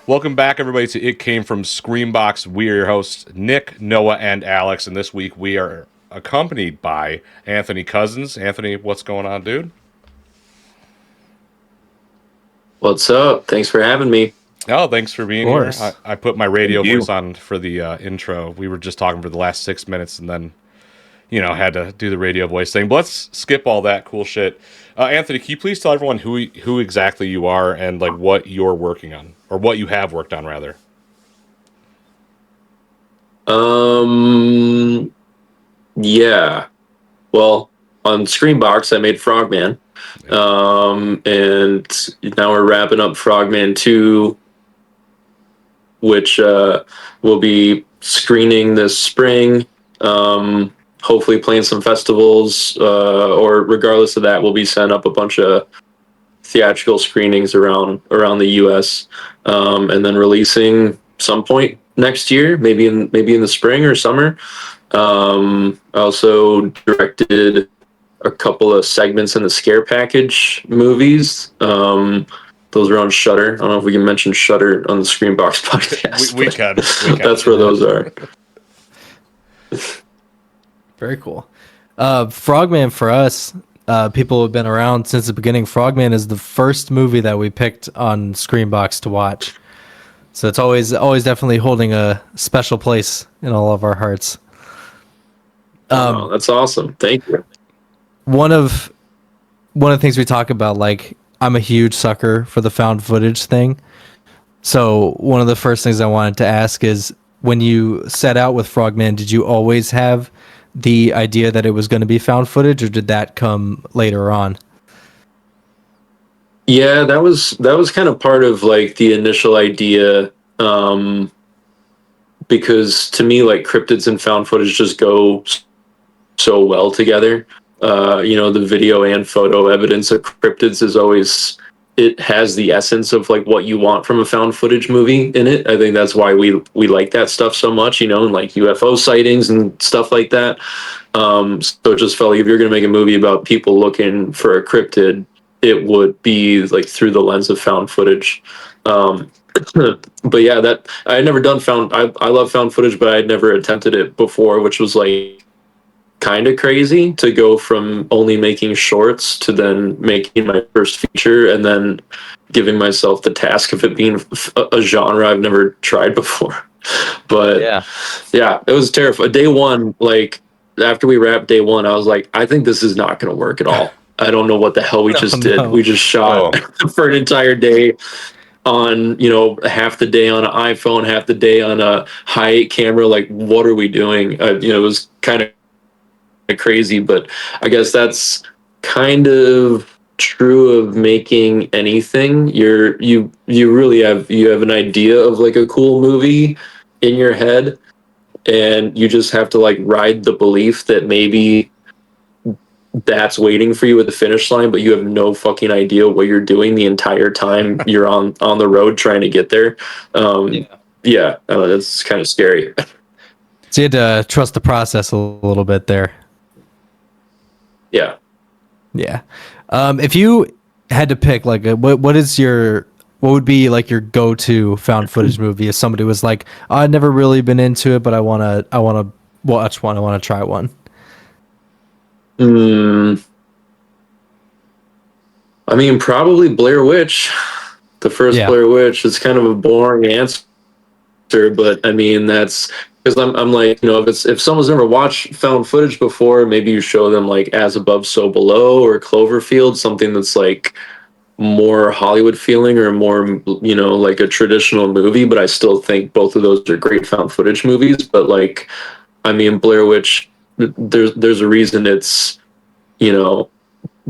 Welcome back, everybody, to It Came from Screambox. We are your hosts, Nick, Noah, and Alex, and this week we are accompanied by Anthony Cousins. Anthony, what's going on, dude? What's up? Thanks for having me. Oh, thanks for being here. Course. I put my radio Thank voice you. on for the intro. We were just talking for the last 6 minutes, and then, had to do the radio voice thing. But let's skip all that cool shit. Anthony, can you please tell everyone who exactly you are and like what you're working on, or what you have worked on, rather? Um, yeah. Well, on Screenbox, I made Frogman. And now we're wrapping up Frogman 2, which will be screening this spring. Hopefully playing some festivals, or regardless of that, we'll be setting up a bunch of theatrical screenings around the U.S. And then releasing some point next year, maybe in the spring or summer. I also directed a couple of segments in the Scare Package movies. Those are on Shudder. I don't know if we can mention Shudder on the Screenbox podcast. We can. That's where those are. Very cool. Frogman for us, people who have been around since the beginning. Frogman is the first movie that we picked on Screenbox to watch. So it's always definitely holding a special place in all of our hearts. Oh, that's awesome. Thank you. One of the things we talk about, like, I'm a huge sucker for the found footage thing. So one of the first things I wanted to ask is, when you set out with Frogman, did you always have the idea that it was going to be found footage, or did that come later on? Yeah, that was kind of part of like the initial idea, because to me, like, cryptids and found footage just go so well together. The video and photo evidence of cryptids is always, it has the essence of like what you want from a found footage movie in it. I think that's why we like that stuff so much, and like UFO sightings and stuff like that. So it just felt like if you're going to make a movie about people looking for a cryptid, it would be like through the lens of found footage. But yeah, that I had never done found. I love found footage, but I had never attempted it before, which was like kind of crazy to go from only making shorts to then making my first feature, and then giving myself the task of it being a genre I've never tried before. But yeah, it was terrifying. Day one, like after we wrapped day one, I was like, I think this is not going to work at all. I don't know what the hell we just did. We just shot for an entire day on, half the day on an iPhone, half the day on a high camera. Like, what are we doing? It was kind of crazy, but I guess that's kind of true of making anything. You really have an idea of like a cool movie in your head, and you just have to like ride the belief that maybe that's waiting for you at the finish line, but you have no fucking idea what you're doing the entire time you're on the road trying to get there. That's kind of scary. So you had to trust the process a little bit there. Yeah. Yeah. If you had to pick, like, what would be like your go-to found footage movie if somebody was like, oh, I've never really been into it, but I wanna watch one, I wanna try one? I mean, probably Blair Witch. The first Blair Witch. It's kind of a boring answer, but I mean, that's because I'm like, if someone's never watched found footage before, maybe you show them like As Above, So Below or Cloverfield, something that's like more Hollywood feeling or more, like a traditional movie. But I still think both of those are great found footage movies. But like, I mean, Blair Witch, there's a reason it's,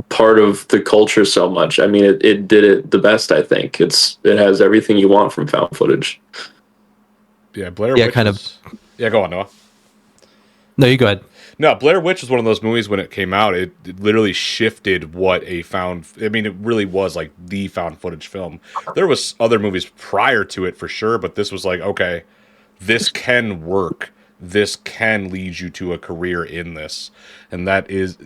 part of the culture so much. I mean, it did it the best. I think it has everything you want from found footage. Yeah, Blair Witch. Kind of. Yeah, go on, Noah. No, you go ahead. No, Blair Witch was one of those movies when it came out. It literally shifted what a found. I mean, it really was like the found footage film. There was other movies prior to it for sure, but this was like, okay, this can work. This can lead you to a career in this, and that is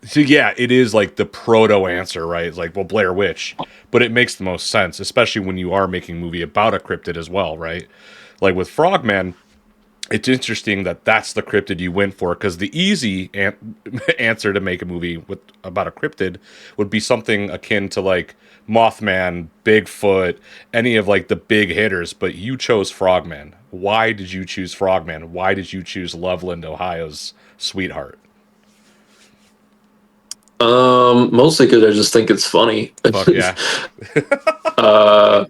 So yeah, it is like the proto answer, right? It's like, well, Blair Witch, but it makes the most sense, especially when you are making a movie about a cryptid as well, right? Like with Frogman, it's interesting that that's the cryptid you went for, because the easy answer to make a movie with about a cryptid would be something akin to like Mothman, Bigfoot, any of like the big hitters, but you chose Frogman. Why did you choose Frogman? Why did you choose Loveland, Ohio's sweetheart? Mostly because I just think it's funny. Fuck yeah. uh,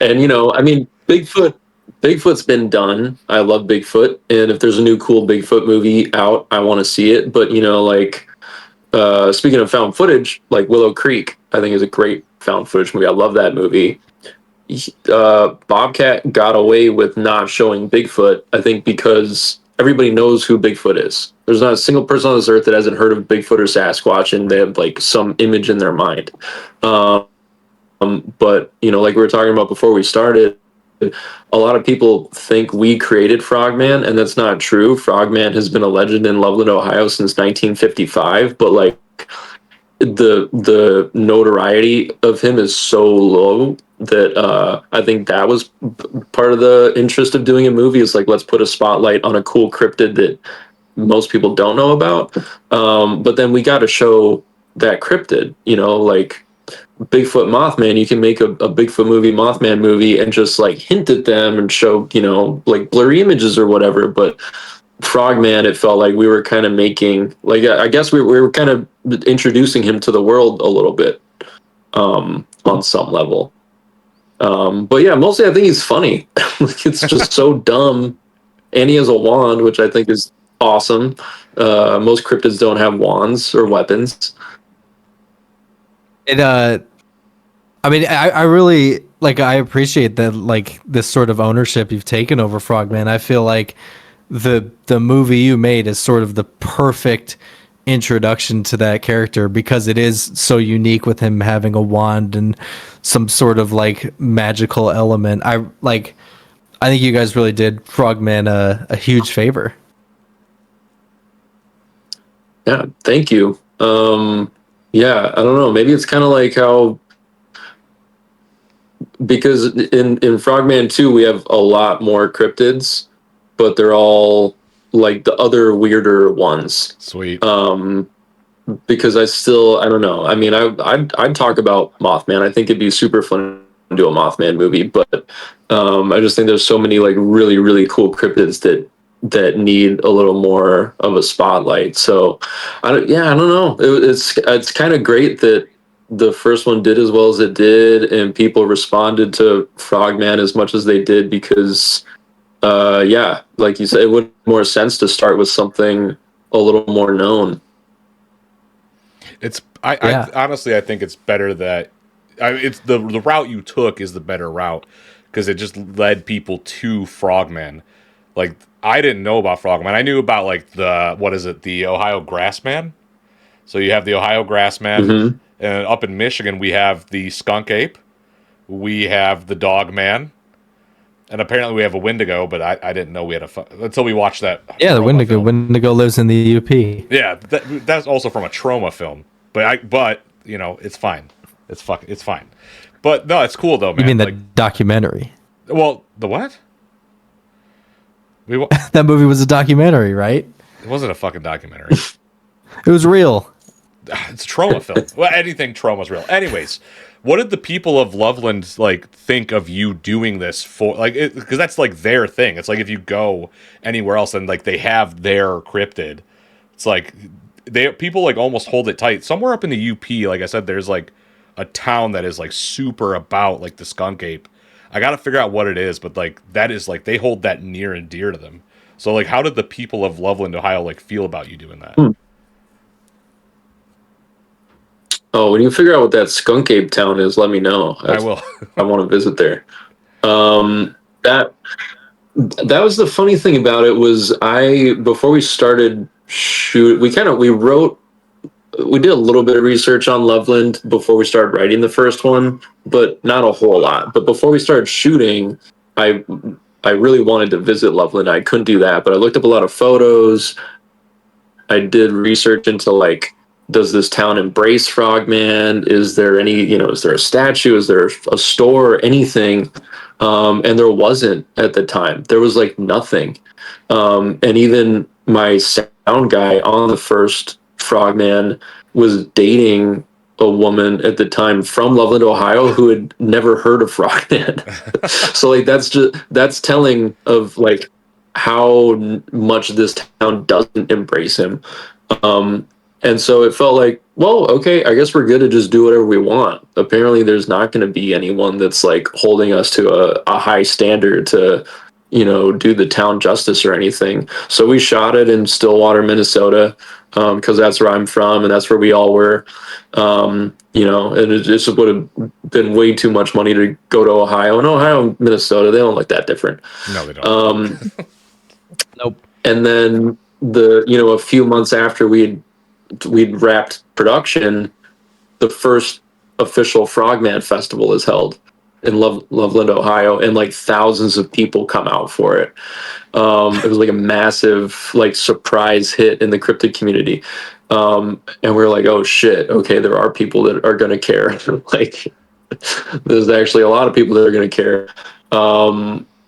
and you know, I mean, Bigfoot's been done. I love Bigfoot, and if there's a new cool Bigfoot movie out, I want to see it. But you know, like speaking of found footage, like Willow Creek, I think is a great found footage movie. I love that movie. Bobcat got away with not showing Bigfoot, I think, because everybody knows who Bigfoot is. There's not a single person on this earth that hasn't heard of Bigfoot or Sasquatch, and they have like some image in their mind. Um, but you know, like we were talking about before we started, a lot of people think we created Frogman, and that's not true. Frogman has been a legend in Loveland, Ohio since 1955, but like the notoriety of him is so low that I think that was part of the interest of doing a movie, is like, let's put a spotlight on a cool cryptid that most people don't know about. But then we got to show that cryptid, you know, like Bigfoot Mothman. You can make a Bigfoot movie, Mothman movie, and just like hint at them and show, you know, like blurry images or whatever. But Frogman, it felt like we were kind of making, like, I guess we were kind of introducing him to the world a little bit, on some level. But yeah, mostly I think he's funny. Like, it's just so dumb. And he has a wand, which I think is awesome. Most cryptids don't have wands or weapons. It I mean, I really like, I appreciate that, like, this sort of ownership you've taken over Frogman. I feel like the movie you made is sort of the perfect introduction to that character, because it is so unique with him having a wand and some sort of like magical element. I think you guys really did Frogman a huge favor. Yeah, thank you. Yeah, I don't know. Maybe it's kind of like how, because in Frogman 2 we have a lot more cryptids, but they're all like the other weirder ones. Sweet. Because I don't know. I mean, I'd talk about Mothman. I think it'd be super fun to do a Mothman movie, but I just think there's so many like really really cool cryptids that need a little more of a spotlight. So I don't know. It's kind of great that the first one did as well as it did, and people responded to Frogman as much as they did, because yeah, like you said, it would make more sense to start with something a little more known. I honestly, I think it's better that it's the route you took is the better route, because it just led people to Frogman. Like, I didn't know about Frogman. I knew about like the Ohio Grassman. So you have the Ohio Grassman, Mm-hmm. and up in Michigan we have the skunk ape, we have the dog man, and apparently we have a Wendigo. But I didn't know we had until we watched that. Yeah, the Wendigo. film. Wendigo lives in the UP. Yeah, that's also from a trauma film. But you know, it's fine. It's fine. But no, it's cool though, man. You mean the like, documentary? well, the what? That movie was a documentary, right? It wasn't a fucking documentary. It was real. It's a trauma film. Well, anything trauma's real. Anyways, what did the people of Loveland like think of you doing this for? Like, because that's like their thing. It's like if you go anywhere else and like they have their cryptid, it's like people like almost hold it tight. Somewhere up in the UP, like I said, there's like a town that is like super about like the skunk ape. I got to figure out what it is, but like that is like they hold that near and dear to them. So like, how did the people of Loveland, Ohio, like feel about you doing that? Oh, when you figure out what that skunk ape town is, let me know. I will. I want to visit there. That was the funny thing about it, was before we started we did a little bit of research on Loveland before we started writing the first one, but not a whole lot. But before we started shooting, I really wanted to visit Loveland. I couldn't do that, but I looked up a lot of photos. I did research into like does this town embrace Frogman? Is there any, is there a statue? Is there a store? Anything? And there wasn't at the time. There was like nothing. And even my sound guy on the first Frogman was dating a woman at the time from Loveland, Ohio, who had never heard of Frogman. So like that's telling of like how much this town doesn't embrace him. And so it felt like, well, okay, I guess we're good to just do whatever we want. Apparently there's not going to be anyone that's like holding us to a high standard to, do the town justice or anything. So we shot it in Stillwater, Minnesota, because that's where I'm from and that's where we all were. And it just would have been way too much money to go to Ohio. And Ohio and Minnesota, they don't look that different. No, they don't. Nope. And then a few months after we'd wrapped production, the first official Frogman Festival is held in Loveland, Ohio, and like thousands of people come out for it. It was like a massive like surprise hit in the Cryptid community. And we're like, oh shit, okay, there are people that are going to care. Like there's actually a lot of people that are going to care.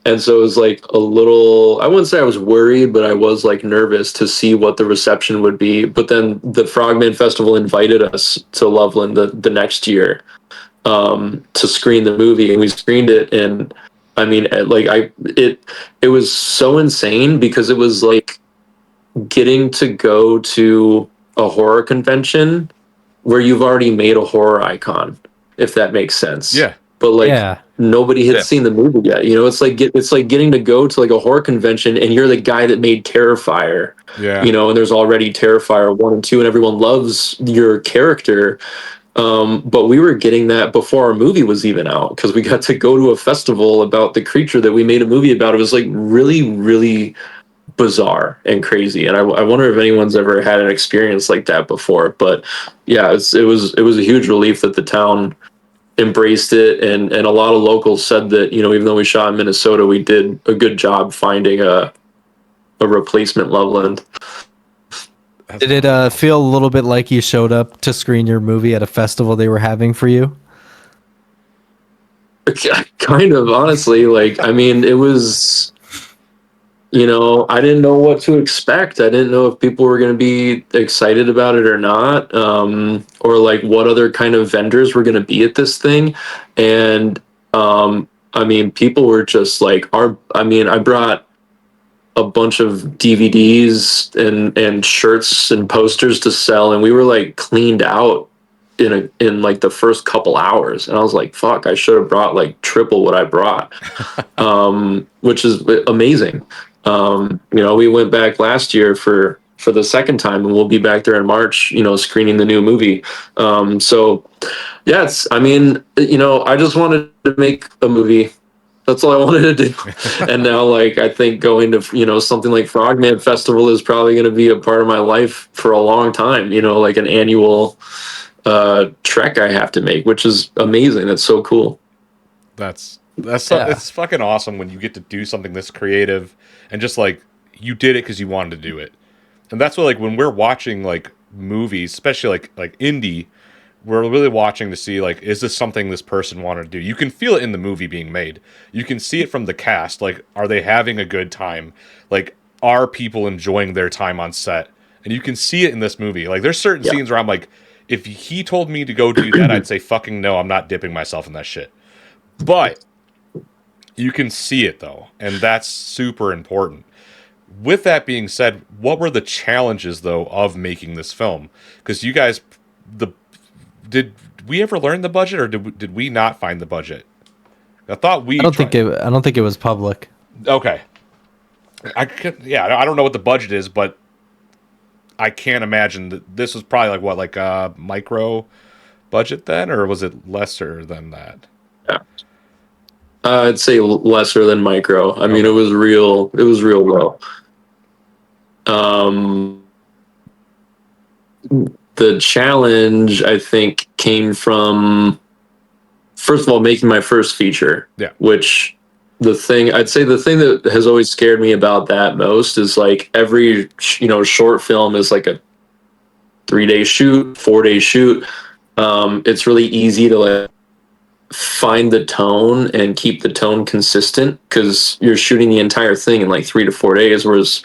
And so it was like a little, I wouldn't say I was worried, but I was like nervous to see what the reception would be. But then the Frogman Festival invited us to Loveland the next year to screen the movie, and we screened it. And I mean, like it was so insane because it was like getting to go to a horror convention where you've already made a horror icon, if that makes sense. Yeah. But like nobody had seen the movie yet. It's like getting to go to like a horror convention and you're the guy that made Terrifier. Yeah. And there's already Terrifier 1 and 2 and everyone loves your character. But we were getting that before our movie was even out because we got to go to a festival about the creature that we made a movie about. It was like really, really bizarre and crazy. And I wonder if anyone's ever had an experience like that before. But yeah, it was a huge relief that the town embraced it, and a lot of locals said that even though we shot in Minnesota, we did a good job finding a replacement Loveland. Did it feel a little bit like you showed up to screen your movie at a festival they were having for you? Kind of, honestly. Like, I mean, it was, I didn't know what to expect. I didn't know if people were going to be excited about it or not, or like what other kind of vendors were going to be at this thing. And I mean, people were just like, I brought a bunch of DVDs and shirts and posters to sell, and we were like cleaned out in like the first couple hours. And I was like, fuck, I should have brought like triple what I brought, which is amazing. We went back last year for the second time, and we'll be back there in March, screening the new movie. So yeah, I just wanted to make a movie. That's all I wanted to do. And now, like, I think going to, something like Frogman Festival is probably going to be a part of my life for a long time, like an annual trek I have to make, which is amazing. That's so cool. It's fucking awesome when you get to do something this creative and just like you did it because you wanted to do it. And that's what, like, when we're watching like movies, especially like indie, we're really watching to see, like, is this something this person wanted to do? You can feel it in the movie being made. You can see it from the cast. Like, are they having a good time? Like, are people enjoying their time on set? And you can see it in this movie. Like, there's certain scenes where I'm like, if he told me to go do that, I'd say, fucking no, I'm not dipping myself in that shit. But you can see it, though. And that's super important. With that being said, what were the challenges, though, of making this film? Because you guys, did we ever learn the budget, or did we not find the budget? I thought I don't think it was public. Okay. I don't know what the budget is, but I can't imagine that this was probably like what, like a micro budget then, or was it lesser than that? Yeah. I'd say lesser than micro. I mean, it was real low. The challenge, I think, came from, first of all, making my first feature. Yeah. Which the thing that has always scared me about that most is like every, short film is like a 3-day shoot, 4-day shoot. It's really easy to like find the tone and keep the tone consistent because you're shooting the entire thing in like 3 to 4 days. Whereas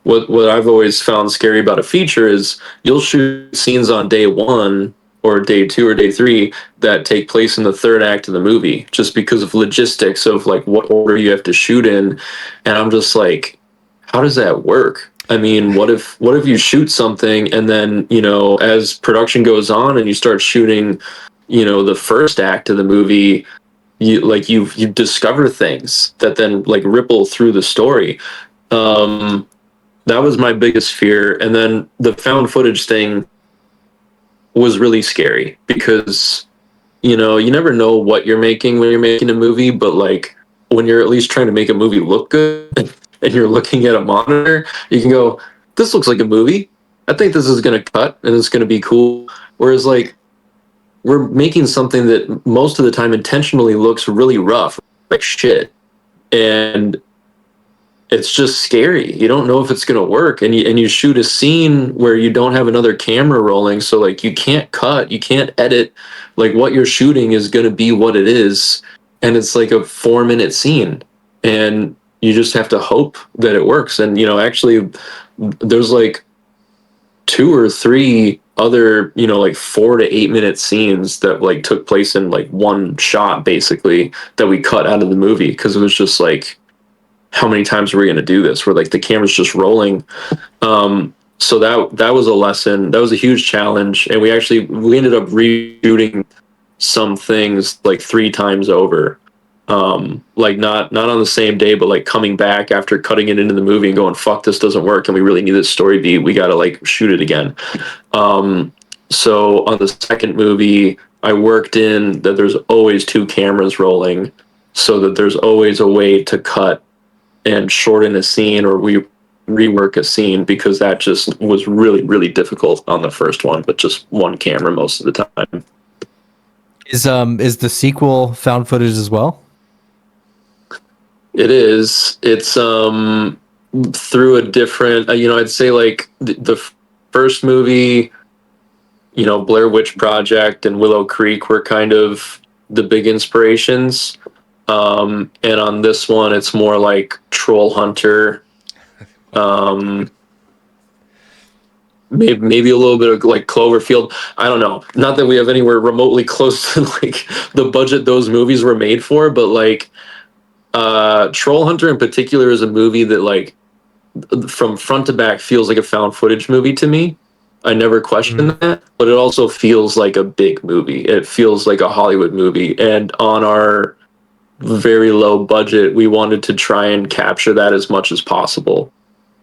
what I've always found scary about a feature is you'll shoot scenes on day 1 or day 2 or day 3 that take place in the third act of the movie just because of logistics of like what order you have to shoot in. And I'm just like, how does that work? I mean, what if you shoot something and then, you know, as production goes on and you start shooting, you know, the first act of the movie, you discover things that then like ripple through the story. That was my biggest fear. And then the found footage thing was really scary because, you know, you never know what you're making when you're making a movie, but like when you're at least trying to make a movie look good and you're looking at a monitor, you can go, this looks like a movie. I think this is going to cut and it's going to be cool. Whereas like we're making something that most of the time intentionally looks really rough, like shit. And it's just scary. You don't know if it's going to work. And you shoot a scene where you don't have another camera rolling. So like you can't cut, you can't edit. Like what you're shooting is going to be what it is. And it's like a 4-minute scene. And you just have to hope that it works. And, you know, actually there's like 2 or 3 other, you know, like 4 to 8 minute scenes that like took place in like one shot basically that we cut out of the movie. Cause it was just like, how many times are we going to do this? Where like the camera's just rolling. So that was a lesson. That was a huge challenge. And we ended up reshooting some things like 3 times over. Like not on the same day, but like coming back after cutting it into the movie and going, fuck, this doesn't work. And we really need this story beat. We got to like shoot it again. So on the second movie, I worked in that there's always 2 cameras rolling so that there's always a way to cut and shorten a scene or we rework a scene because that just was really, really difficult on the first one, but just one camera most of the time. Is the sequel found footage as well? It is. It's through a different, you know, I'd say like the first movie, you know, Blair Witch Project and Willow Creek were kind of the big inspirations. And on this one, it's more like Troll Hunter. Maybe a little bit of like Cloverfield. I don't know. Not that we have anywhere remotely close to like the budget those movies were made for, but like Troll Hunter in particular is a movie that like from front to back feels like a found footage movie to me. I never questioned that, but it also feels like a big movie. It feels like a Hollywood movie. And on our very low budget, we wanted to try and capture that as much as possible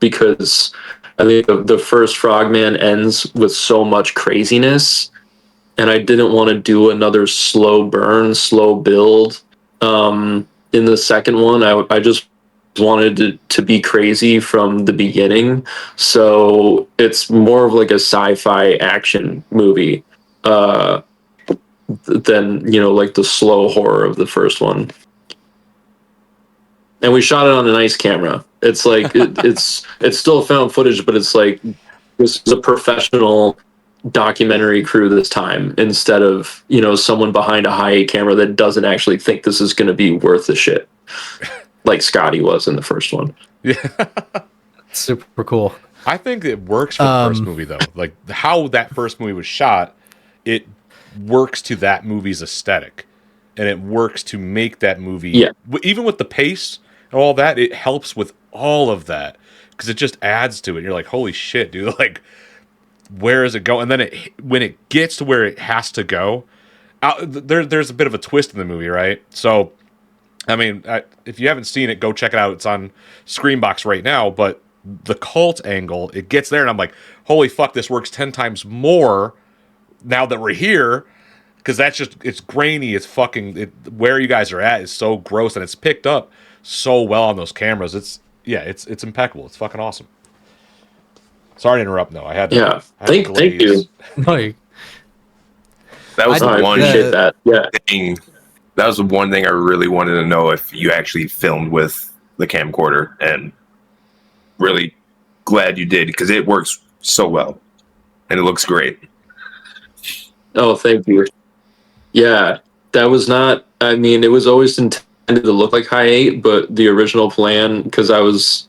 because I think the first Frogman ends with so much craziness and I didn't want to do another slow burn, slow build. In the second one, I just wanted to be crazy from the beginning. So it's more of like a sci-fi action movie than, you know, like the slow horror of the first one. And we shot it on a nice camera. It's like it's still found footage, but it's like this is a professional documentary crew this time instead of, you know, someone behind a high camera that doesn't actually think this is going to be worth the shit, like Scotty was in the first one. Yeah, Super cool. I think it works for the first movie though. Like how that first movie was shot, it works to that movie's aesthetic, and it works to make that movie. Yeah. Even with the pace and all that, it helps with all of that because it just adds to it. You're like, holy shit, dude! Like, where is it going? And then when it gets to where it has to go, there's a bit of a twist in the movie, right? So, I mean, if you haven't seen it, go check it out. It's on Screambox right now. But the cult angle, it gets there, and I'm like, holy fuck, this works 10 times more now that we're here. Because that's just, it's grainy, it's fucking, where you guys are at is so gross, and it's picked up so well on those cameras. It's impeccable. It's fucking awesome. Sorry to interrupt, though. I had to. Yeah, thank you. No, That was I the one appreciate that. Yeah. thing. That was the one thing I really wanted to know if you actually filmed with the camcorder, and really glad you did because it works so well. and it looks great. Oh, thank you. Yeah, that was not. I mean, it was always intended to look like high eight, but the original plan, because I was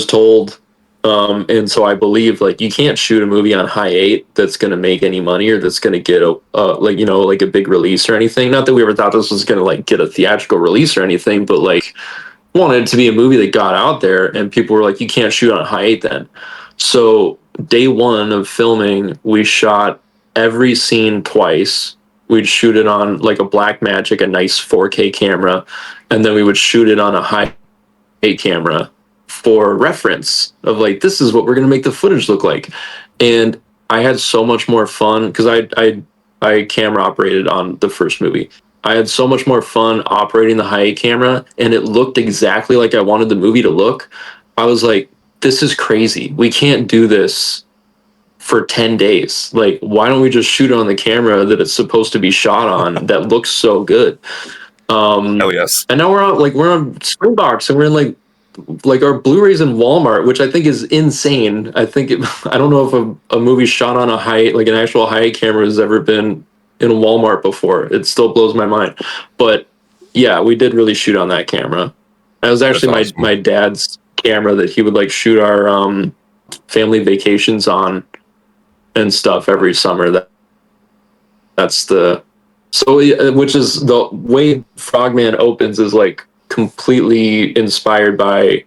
told, and so I believe like you can't shoot a movie on high eight that's going to make any money or that's going to get a like like a big release or anything. Not that we ever thought this was going to like get a theatrical release or anything, but like wanted it to be a movie that got out there, and people were like, you can't shoot on high eight then. So day one of filming, we shot every scene twice. We'd shoot it on like a Blackmagic, a nice 4K camera, and then we would shoot it on a high 8 camera for reference of like, this is what we're going to make the footage look like. And I had so much more fun because I camera operated on the first movie. I had so much more fun operating the high 8 camera, and it looked exactly like I wanted the movie to look. I was like, this is crazy. We can't do this for 10 days. Like, why don't we just shoot on the camera that it's supposed to be shot on that looks so good? Hell yes. And now we're on Screenbox, and we're in like our Blu-rays in Walmart, which I think is insane. I don't know if a movie shot on a like an actual high camera has ever been in Walmart before. It still blows my mind. But yeah, we did really shoot on that camera. That was actually awesome. my dad's camera that he would like shoot our family vacations on and stuff every summer. Which is the way Frogman opens is like completely inspired by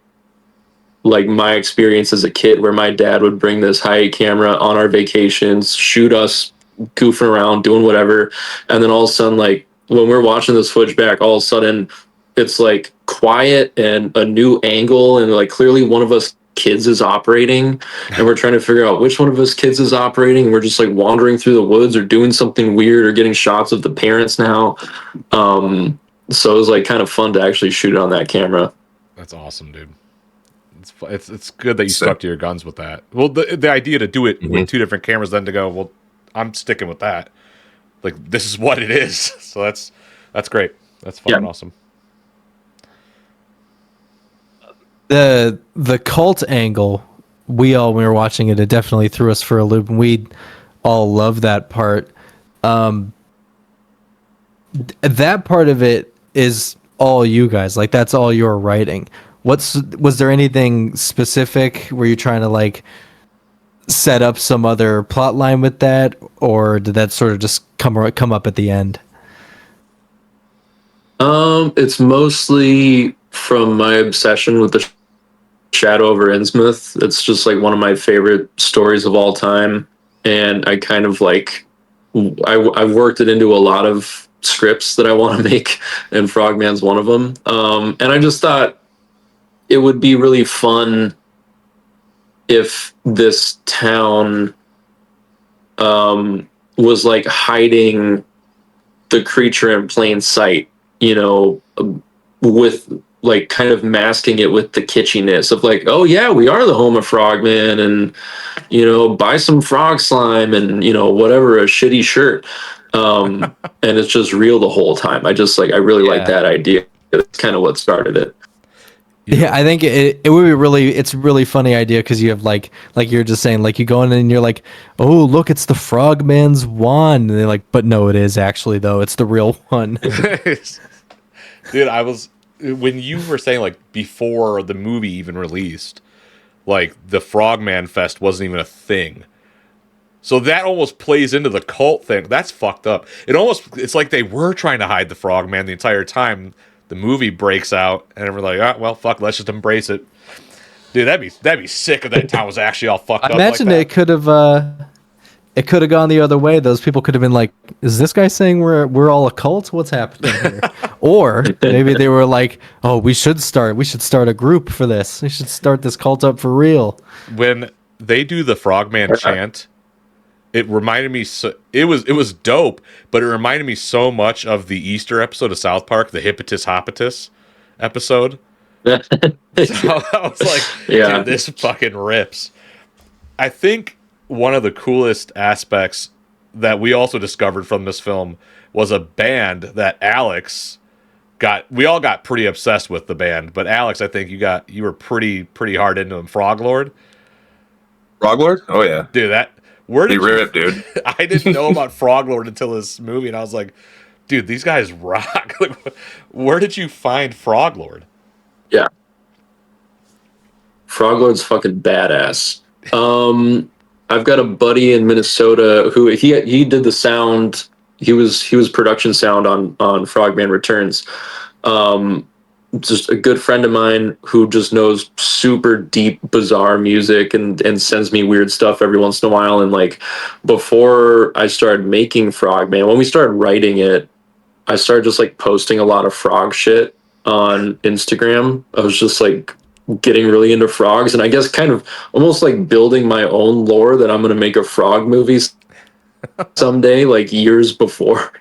like my experience as a kid, where my dad would bring this high camera on our vacations, shoot us goofing around, doing whatever, and then all of a sudden, like when we're watching this footage back, all of a sudden it's like quiet and a new angle, and like clearly one of us kids is operating, and we're trying to figure out which one of us kids is operating, and we're just like wandering through the woods or doing something weird or getting shots of the parents now. So it was like kind of fun to actually shoot it on that camera. That's awesome, dude. It's good that you stuck to your guns with that. Well, the idea to do it with two different cameras, then to go, well, I'm sticking with that. Like, this is what it is. So that's great. That's fucking awesome. The cult angle, when we were watching it, it definitely threw us for a loop, and we all love that part. That part of it is all you guys. Like, that's all your writing. Was there anything specific? Were you trying to like set up some other plot line with that, or did that sort of just come up at the end? It's mostly from my obsession with the Shadow over Innsmouth. It's just like one of my favorite stories of all time, and I kind of like I've worked it into a lot of scripts that I want to make, and Frogman's one of them. And I just thought it would be really fun if this town was like hiding the creature in plain sight, with like kind of masking it with the kitschiness of like, oh yeah, we are the home of Frogman, and buy some frog slime and whatever, a shitty shirt, and it's just real the whole time. I really like that idea. That's kind of what started it. Yeah, I think it would be it's a really funny idea, because you have like you're just saying, like you go in and you're like, oh look, it's the Frogman's wand, and they're like, but no, it is actually though, it's the real one. Dude, when you were saying like before the movie even released, like the Frogman Fest wasn't even a thing. So that almost plays into the cult thing. That's fucked up. It's like they were trying to hide the Frogman the entire time. The movie breaks out, and we're like, well, fuck, let's just embrace it. Dude, that'd be sick if that town was actually all fucked up. I imagine like it could have gone the other way. Those people could have been like, is this guy saying we're all a cult? What's happening here? Or maybe they were like, oh, we should start a group for this. We should start this cult up for real. When they do the Frogman chant, it reminded me it was dope, but it reminded me so much of the Easter episode of South Park, the Hippotis Hoppatus episode. So I was like, dude, this fucking rips. I think one of the coolest aspects that we also discovered from this film was a band that Alex we all got pretty obsessed with the band, but Alex, I think you were pretty hard into them. Froglord? Froglord? Oh yeah. Dude, Where They did rip, dude. I didn't know about Froglord until this movie, and I was like, dude, these guys rock. Like, where did you find Froglord? Yeah. Froglord's fucking badass. I've got a buddy in Minnesota who he did the sound. He was production sound on Frogman Returns. Just a good friend of mine who just knows super deep, bizarre music and sends me weird stuff every once in a while. And like before I started making Frogman, when we started writing it, I started just like posting a lot of frog shit on Instagram. I was just like getting really into frogs, and I guess kind of almost like building my own lore that I'm going to make a frog movie someday, like years before.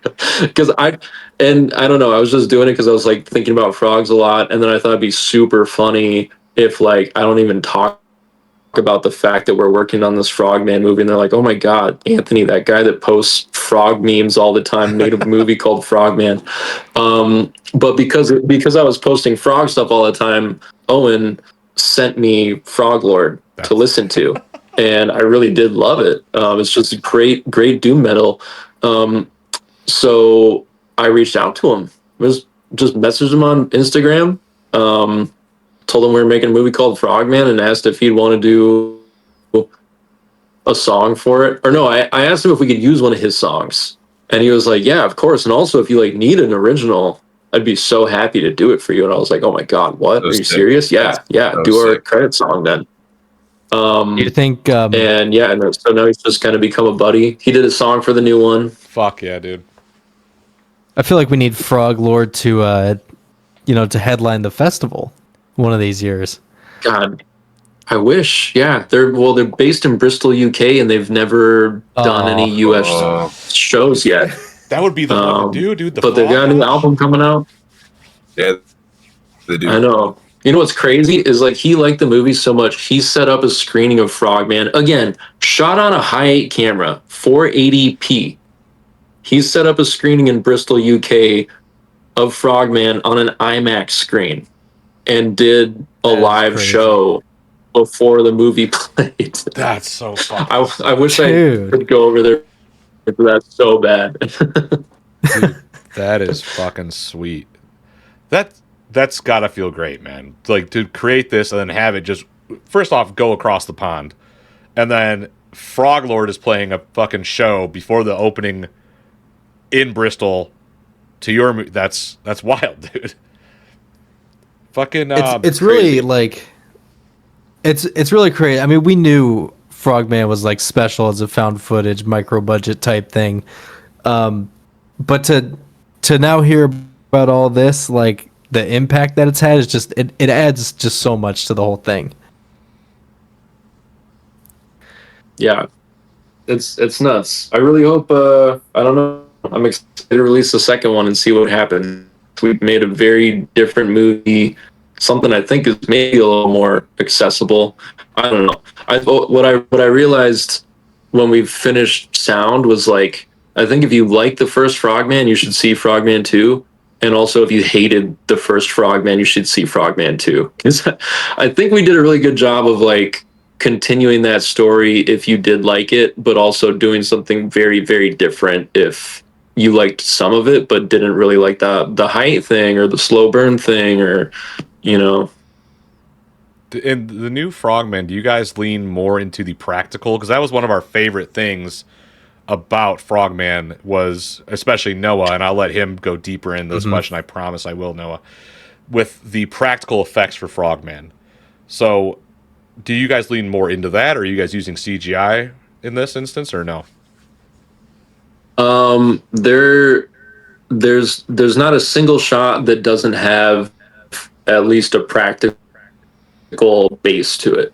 Because I don't know, I was just doing it because I was like thinking about frogs a lot, and then I thought it'd be super funny if like I don't even talk about the fact that we're working on this Frogman movie, and they're like, oh my god, Anthony, that guy that posts frog memes all the time made a movie called Frogman. But because I was posting frog stuff all the time, Owen sent me Froglord to listen to, and I really did love it. It's just great doom metal. So I reached out to him. It was just messaged him on Instagram. Told him we were making a movie called Frogman and asked if he'd want to do a song for it. Or no, I asked him if we could use one of his songs. And he was like, yeah, of course. And also, if you like need an original, I'd be so happy to do it for you. And I was like, oh my God, what? Are you serious? Yeah, do our credit song then. Do you think and yeah, and so now he's just kind of become a buddy. He did a song for the new one. Fuck yeah, dude. I feel like we need Froglord to to headline the festival one of these years. God, I wish. Yeah, they're based in Bristol, UK, and they've never done any US shows yet. That would be the one to do, dude. But they've got a new album coming out. Yeah, they do. I know. You know what's crazy is like he liked the movie so much he set up a screening of Frogman again, shot on a high-8 camera, 480p. He set up a screening in Bristol, UK, of Frogman on an IMAX screen, and did a live show before the movie played. That's so fun. I wish I could go over there for that so bad. Dude, that is fucking sweet. That's gotta feel great, man. Like to create this and then have it just first off go across the pond, and then Froglord is playing a fucking show before the opening in Bristol to your that's wild, dude. Fucking it's really like it's really crazy. I mean, we knew Frogman was like special as a found footage micro budget type thing, but to now hear about all this, like the impact that it's had, is just it adds just so much to the whole thing. Yeah, it's nuts. I really hope. I don't know. I'm excited to release the second one and see what happens. We've made a very different movie, something I think is maybe a little more accessible. I don't know. What I realized when we finished sound was like, I think if you like the first Frogman, you should see Frogman 2. And also, if you hated the first Frogman, you should see Frogman 2. Because I think we did a really good job of like continuing that story if you did like it, but also doing something very, very different if you liked some of it, but didn't really like the height thing or the slow burn thing, or In the new Frogman, do you guys lean more into the practical? Because that was one of our favorite things about Frogman, was especially Noah, and I'll let him go deeper in this question. I promise I will, Noah. With the practical effects for Frogman. So, do you guys lean more into that, or are you guys using CGI in this instance, or no? There's not a single shot that doesn't have at least a practical base to it.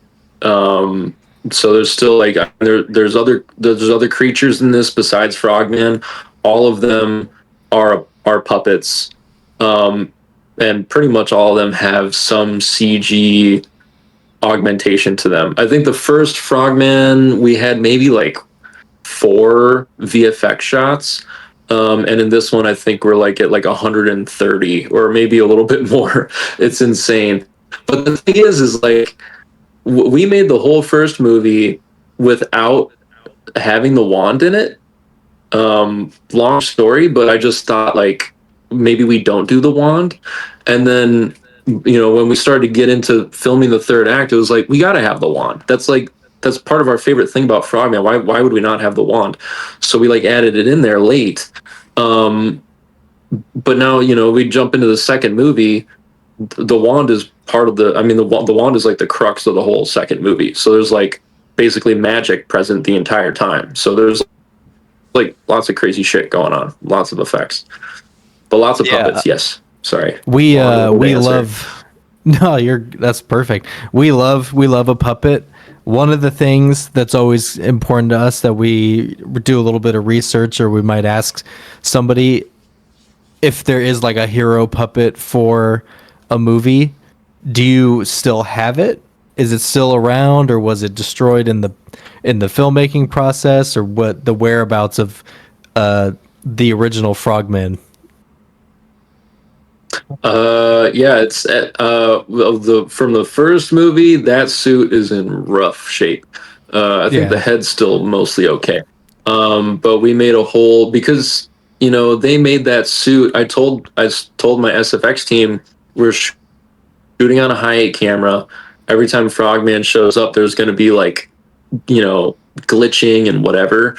So there's still like there's other creatures in this besides Frogman. All of them are puppets, and pretty much all of them have some CG augmentation to them. I think the first Frogman we had maybe like 4 VFX shots, and in this one I think we're like at like 130 or maybe a little bit more. It's insane. But the thing is like we made the whole first movie without having the wand in it. Long story, but I just thought like maybe we don't do the wand. And then, when we started to get into filming the third act, it was like, we got to have the wand. That's part of our favorite thing about Frogman. Why would we not have the wand? So we like added it in there late. But now, we jump into the second movie. The wand is part of the wand is like the crux of the whole second movie. So there's like basically magic present the entire time. So there's like lots of crazy shit going on, lots of effects, but lots of puppets. Yes, sorry. We answer. love. No, that's perfect. We love a puppet. One of the things that's always important to us that we do a little bit of research, or we might ask somebody if there is like a hero puppet for a movie. Do you still have it? Is it still around, or was it destroyed in the filmmaking process, or what the whereabouts of the original Frogman? Yeah, it's from the first movie. That suit is in rough shape. I think the head's still mostly okay. But we made a whole, because they made that suit. I told my SFX team we're shooting on a high 8 camera. Every time Frogman shows up, there's going to be like, glitching and whatever.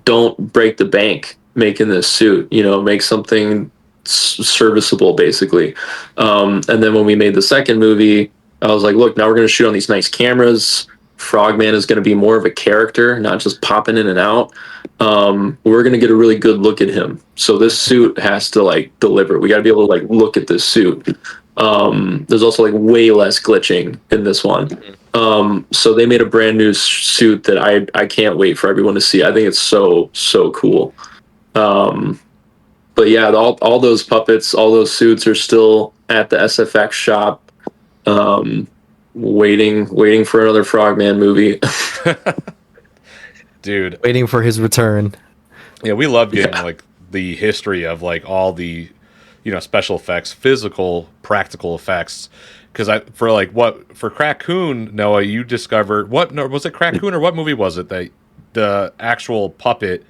Don't break the bank making this suit. Make something serviceable, basically. And then when we made the second movie, I was like, look, now we're going to shoot on these nice cameras. Frogman is going to be more of a character, not just popping in and out. We're going to get a really good look at him. So this suit has to like deliver. We got to be able to like look at this suit. There's also like way less glitching in this one. So they made a brand new suit that I can't wait for everyone to see. I think it's so cool. But yeah, all those puppets, all those suits are still at the SFX shop, waiting for another Frogman movie. Dude, Waiting for his return. yeah, we love getting like the history of like all the special effects, physical, practical effects. Because for Crackoon, Noah, you discovered was it Crackoon or what movie was it that the actual puppet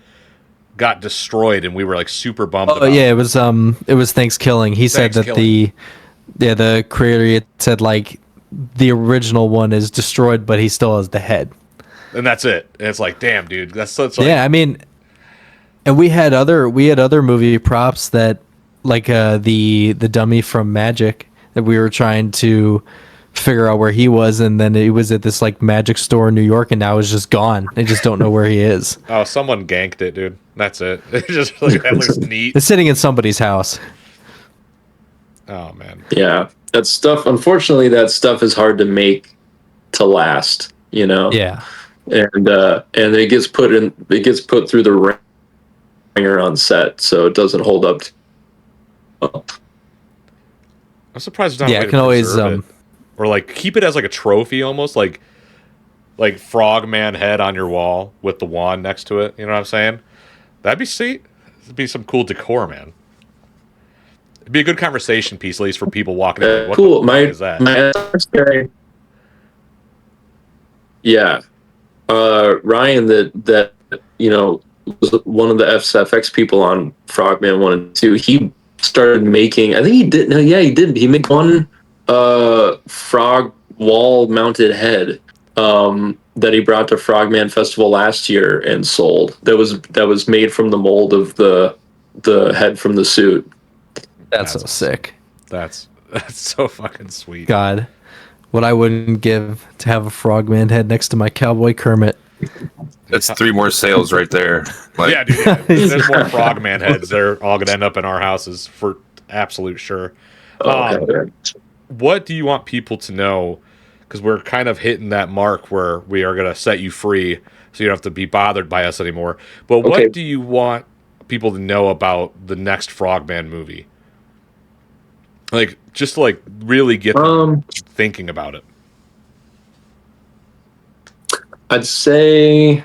got destroyed and we were like super bummed about? Yeah, it was Thanksgiving. He said that the creator had said like the original one is destroyed, but he still has the head. And that's it. And it's like, damn, dude, that's such like, yeah. I mean, and we had other movie props that like the dummy from Magic that we were trying to figure out where he was, and then he was at this like magic store in New York, and now he's just gone. I just don't know where he is. Oh, someone ganked it, dude. That's it. It just like that looks neat. It's sitting in somebody's house. Oh man. Yeah, that stuff. Unfortunately, that stuff is hard to make to last. Yeah. And it gets put through the ringer on set, so it doesn't hold up. I'm surprised there's not a way I to can always preserve it. Or like keep it as like a trophy almost, like Frogman head on your wall with the wand next to it. You know what I'm saying? That'd be sweet. It'd be some cool decor, man. It'd be a good conversation piece, at least for people walking in. What Cool. the fuck is that? Yeah. Ryan, that was one of the FX people on Frogman 1 and 2. He started making, I think he did. No, yeah, he did. He made one frog wall mounted head that he brought to Frogman Festival last year and sold. That was made from the mold of the head from the suit. That's so sick. That's so fucking sweet. God, what I wouldn't give to have a Frogman head next to my cowboy Kermit. That's 3 more sales right there. Like, yeah, dude. Yeah. There's more Frogman heads. They're all gonna end up in our houses for absolute sure. What do you want people to know? Because we're kind of hitting that mark where we are gonna set you free, so you don't have to be bothered by us anymore. But what do you want people to know about the next Frogman movie? Like, just to, like, really get them thinking about it. I'd say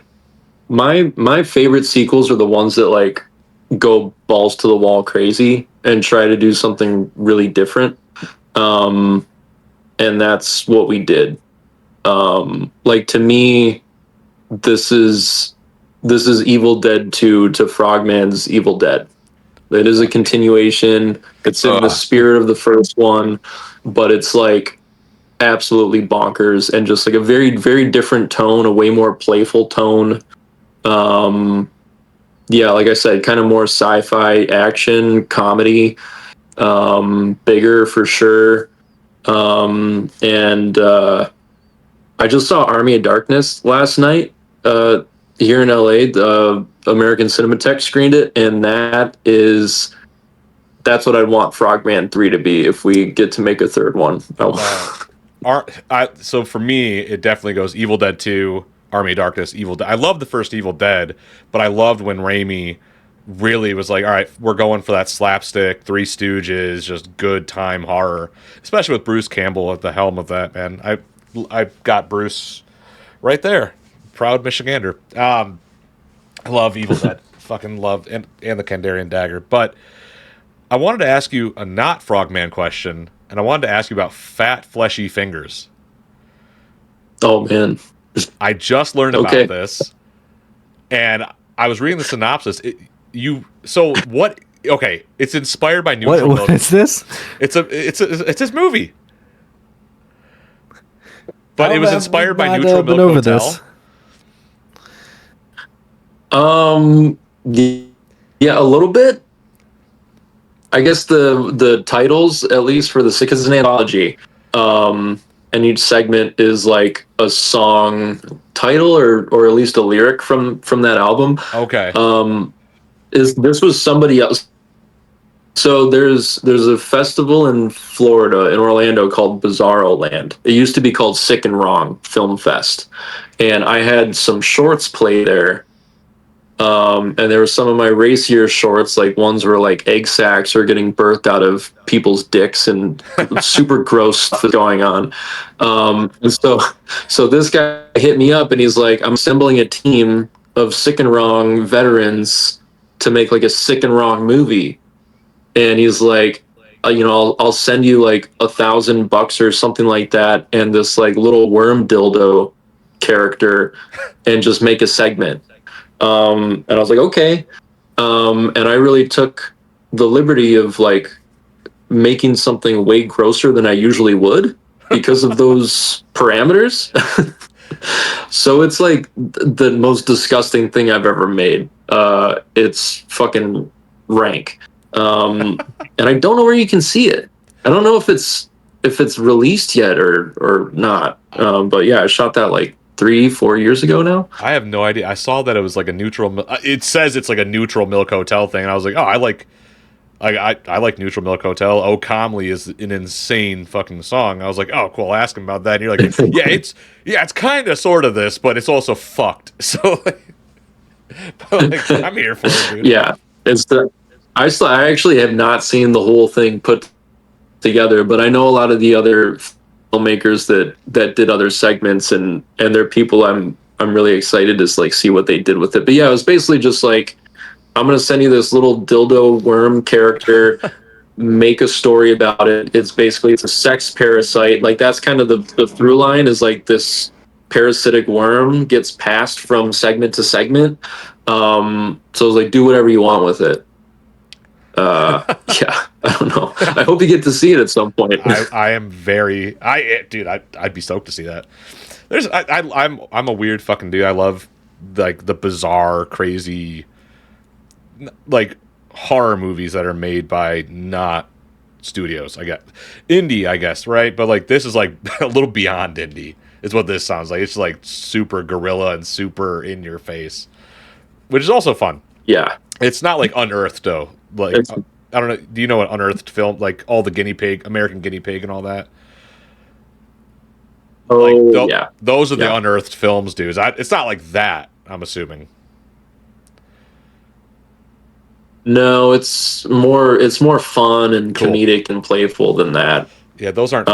my favorite sequels are the ones that like go balls to the wall crazy and try to do something really different. And that's what we did. Like, to me, this is this is Evil Dead 2 to Frogman's Evil Dead. It is a continuation. It's in the spirit of the first one, but it's like absolutely bonkers and just like a very, very different tone, a way more playful tone. Yeah, like I said, kind of more sci-fi action comedy, bigger for sure. And I just saw Army of Darkness last night here in LA. The American Cinematheque screened it, and that's what I'd want Frogman 3 to be if we get to make a third one. So for me, it definitely goes Evil Dead 2, Army of Darkness, Evil Dead. I love the first Evil Dead, but I loved when Raimi really was like, all right, we're going for that slapstick, Three Stooges, just good time horror, especially with Bruce Campbell at the helm of that, man. I got Bruce right there. Proud Michigander. I love Evil Dead. Fucking love, and the Kandarian Dagger. But I wanted to ask you a not Frogman question, and I wanted to ask you about fat, fleshy fingers. Oh, man. I just learned about this, and I was reading the synopsis. What? Okay, it's inspired by Neutral Milk. What is this? It's his movie, but it was inspired by Neutral Milk Hotel. Yeah, a little bit. I guess the titles, at least for the because it's an anthology, and each segment is like a song title or at least a lyric from that album. Okay. This was somebody else. So there's a festival in Florida, in Orlando, called Bizarro Land. It used to be called Sick and Wrong Film Fest, and I had some shorts play there. And there were some of my racier shorts, like ones where like egg sacs are getting birthed out of people's dicks and super gross stuff is going on. And so this guy hit me up and he's like, I'm assembling a team of Sick and Wrong veterans to make like a Sick and Wrong movie. And he's like, I'll send you like $1,000 or something like that, and this like little worm dildo character, and just make a segment. And I was like, okay. And I really took the liberty of like making something way grosser than I usually would because of those parameters. So it's like the most disgusting thing I've ever made. It's fucking rank. And I don't know where you can see it. I don't know if it's released yet or not. But yeah, I shot that like 3-4 years ago now. I have no idea. I saw that it was like a neutral. It says it's like a Neutral Milk Hotel thing, and I was like, oh, I like Neutral Milk Hotel. Oh, Comely is an insane fucking song. I was like, oh, cool. I'll ask him about that. And you're like, it's kind of sort of this, but it's also fucked. So, like, I'm here for it, dude. Yeah, I actually have not seen the whole thing put together, but I know a lot of the other filmmakers that did other segments, and they're people I'm really excited to like see what they did with it. But yeah, it was basically just like, I'm gonna send you this little dildo worm character, make a story about it. It's a sex parasite. Like that's kind of the through line, is like this parasitic worm gets passed from segment to segment. So it's like, do whatever you want with it. Yeah, I don't know. I hope you get to see it at some point. I'd be stoked to see that. I'm a weird fucking dude. I love like the bizarre, crazy, like horror movies that are made by not studios. I get indie, I guess, right? But like this is like a little beyond indie. Is what this sounds like. It's like super guerrilla and super in your face, which is also fun. Yeah, it's not like Unearthed though. Like I don't know. Do you know an Unearthed film? Like all the American guinea pig, and all that. Oh, like, yeah. Those are the Unearthed films, dudes. It's not like that. I'm assuming. No, it's more fun and comedic and playful than that. Yeah, those aren't.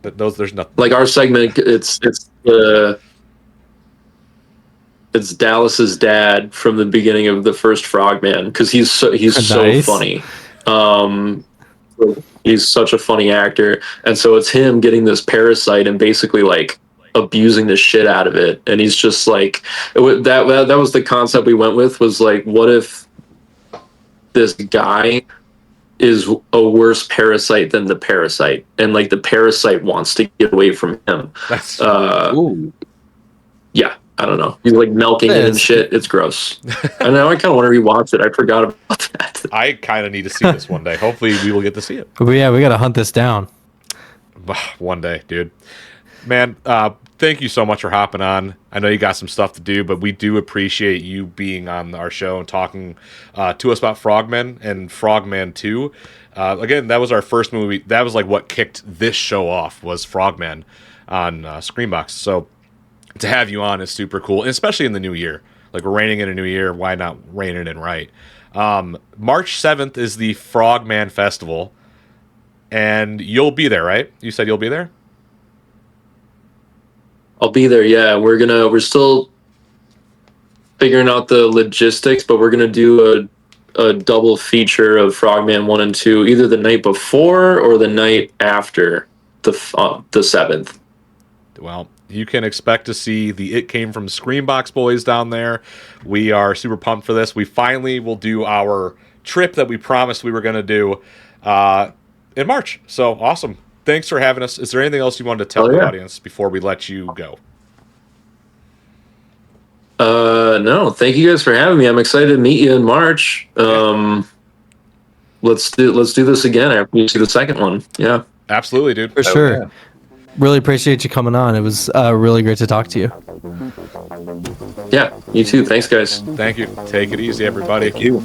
But there's nothing. Like our segment, it's Dallas's dad from the beginning of the first Frogman, because he's so funny. He's such a funny actor, and so it's him getting this parasite and basically like abusing the shit out of it. And he's just like, that was the concept we went with, was like, what if this guy is a worse parasite than the parasite, and like the parasite wants to get away from him. That's yeah, I don't know. He's like milking it and shit. It's gross. I know. I kind of want to rewatch it. I forgot about that. I kind of need to see this one day. Hopefully, we will get to see it. But yeah, we got to hunt this down. One day, dude. Man, thank you so much for hopping on. I know you got some stuff to do, but we do appreciate you being on our show and talking to us about Frogman and Frogman 2. Again, that was our first movie. That was like what kicked this show off, was Frogman on ScreamBox. So to have you on is super cool, and especially in the new year. Like, we're reining in a new year. Why not rein it in right? March 7th is the Frogman Festival, and you'll be there, right? You said you'll be there? I'll be there. Yeah, we're still figuring out the logistics, but we're gonna do a double feature of Frogman 1 and 2, either the night before or the night after the 7th. Well, you can expect to see the It Came From SCREAMBOX boys down there. We are super pumped for this. We finally will do our trip that we promised we were going to do in March. So awesome. Thanks for having us. Is there anything else you wanted to tell the audience before we let you go? No, thank you guys for having me. I'm excited to meet you in March. Let's do this again after you see the second one. Yeah, absolutely, dude. For sure. Yeah. Really appreciate you coming on. It was really great to talk to you. Yeah, you too. Thanks, guys. Thank you. Take it easy, everybody. Thank you.